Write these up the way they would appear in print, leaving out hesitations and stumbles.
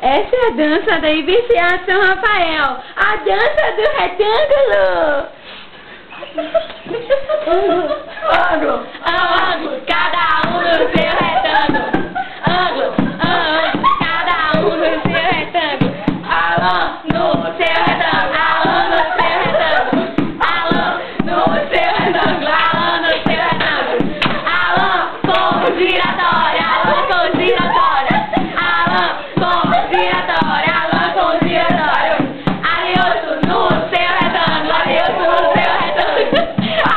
essa é a dança da IBCA São Rafael, a dança do retângulo. Ângulo, ângulo, cada um no seu retângulo. Ângulo, ângulo, cada um no seu retângulo. Alan no seu retângulo, Alan no seu retângulo. Alan no seu retângulo, Alan no seu retângulo. Alan com giratória, Alan com giratória. Alan com giratória, Alan com giratória. Ariosto no seu retângulo, Ariosto no seu retângulo.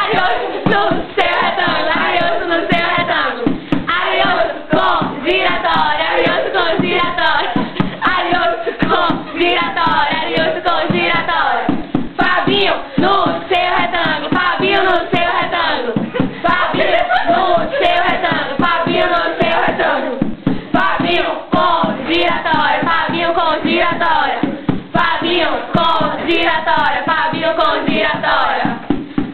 Ariosto no seu retângulo, Ariosto no seu retângulo. Ariosto com giratória, Ariosto com giratória. Ariosto com giratória, Ariosto com giratória. Fabinho no seu retângulo, Fabinho no seu retângulo. Fabinho no seu retângulo, Fabinho no seu retângulo. Fabinho com giratória, Fabinho com giratória. Fabinho com giratória, Fabinho com giratória.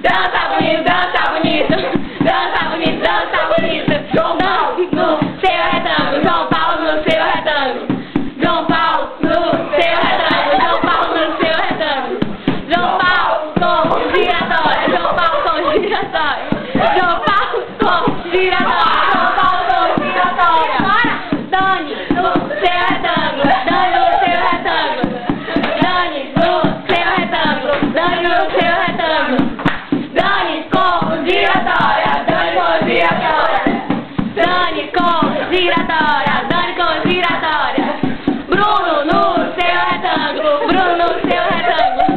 Dança bonito, dança bonito. Dança bonito, dança bonito. João Paulo no seu retângulo, João Paulo no seu retângulo. João Paulo no seu retângulo, João Paulo no seu retângulo. João Paulo com giratória, João Paulo com giratória. João Paulo com giratória, João Paulo com giratória. Dani no seu retângulo, Dani no seu retângulo. Dani no seu retângulo, Dani no seu retângulo. Dani com giratória, Dani com giratória. Dani com giratória, Dani com giratória. Bruno no seu retângulo, Bruno no seu retângulo.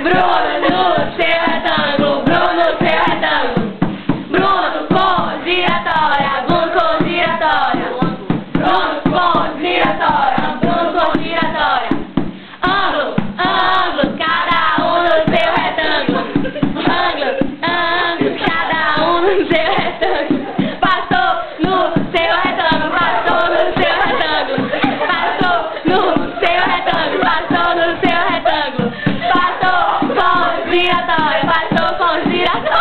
Bruno no seu retângulo, Bruno no seu retângulo. Bruno com giratória, Bruno com giratória. Bruno com giratória, Bruno com giratória. Ângulo, ângulo, cada um no seu retângulo. Ângulo, ângulo, cada um no seu retângulo. Passou no seu retângulo, passou no seu retângulo. Passou no seu retângulo, passou no seu retângulo. Passou com giratória, passou com giratória.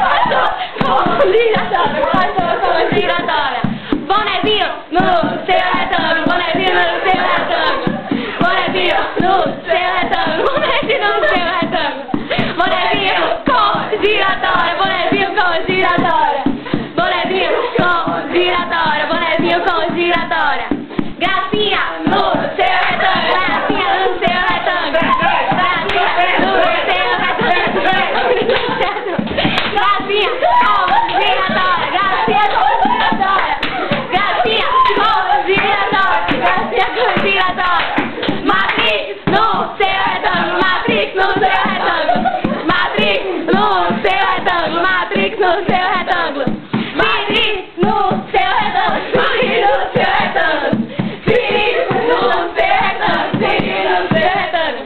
Passou com giratória, passou com giratória. Bonezinho no seu retângulo, bonezinho no seu retângulo. Bonezinho no seu retângulo, bonezinho no seu retângulo. Bonezinho com giratória, bonezinho com giratória. Bonezinho com giratória, bonezinho com giratória. Gracinha no seu retângulo, gracinha no seu retângulo. Gracinha no seu retângulo. Gracinha com giratória, gracinha com giratória. Gracinha com giratória, gracinha com giratória. Matrix no seu retângulo, Matrix no seu retângulo. Matrix no seu retângulo, Matrix no seu retângulo. Matrix no seu retângulo, Matrix no seu retângulo. Siri no seu retângulo, Siri no seu retângulo.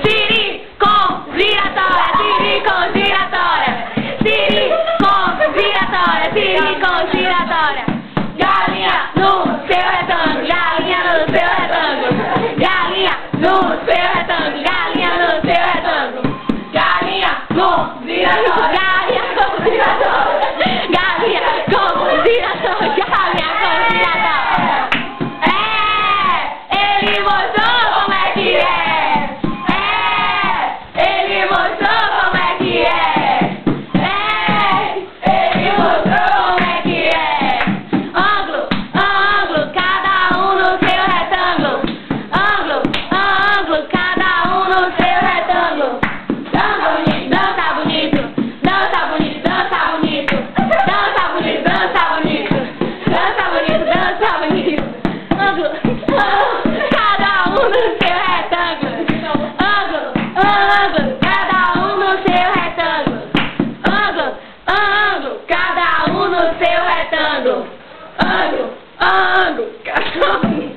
Siri com giratória, Siri com giratória. Siri com giratória, Siri com giratória. Galinha no seu retângulo, galinha no seu retângulo. Galinha no seu retângulo, galinha no seu retângulo. Galinha com giratória, galinha com giratória. Galinha com giratória, galinha com giratória. Ele mostrou como é que é. Ele mostrou como é que é. Ele mostrou como é que é. Ângulo, ângulo, cada um no seu retângulo. Ângulo, ângulo, cada um no seu retângulo. Dança bonito, dança bonito, dança bonito. Dança bonito, dança bonito. Dança bonito, dança bonito. Ângulo, ângulo, cada um no seu retângulo. Ângulo, ângulo, cada um no seu retângulo. Ângulo, ângulo, cada um no seu retângulo. Ângulo, ângulo, cada um.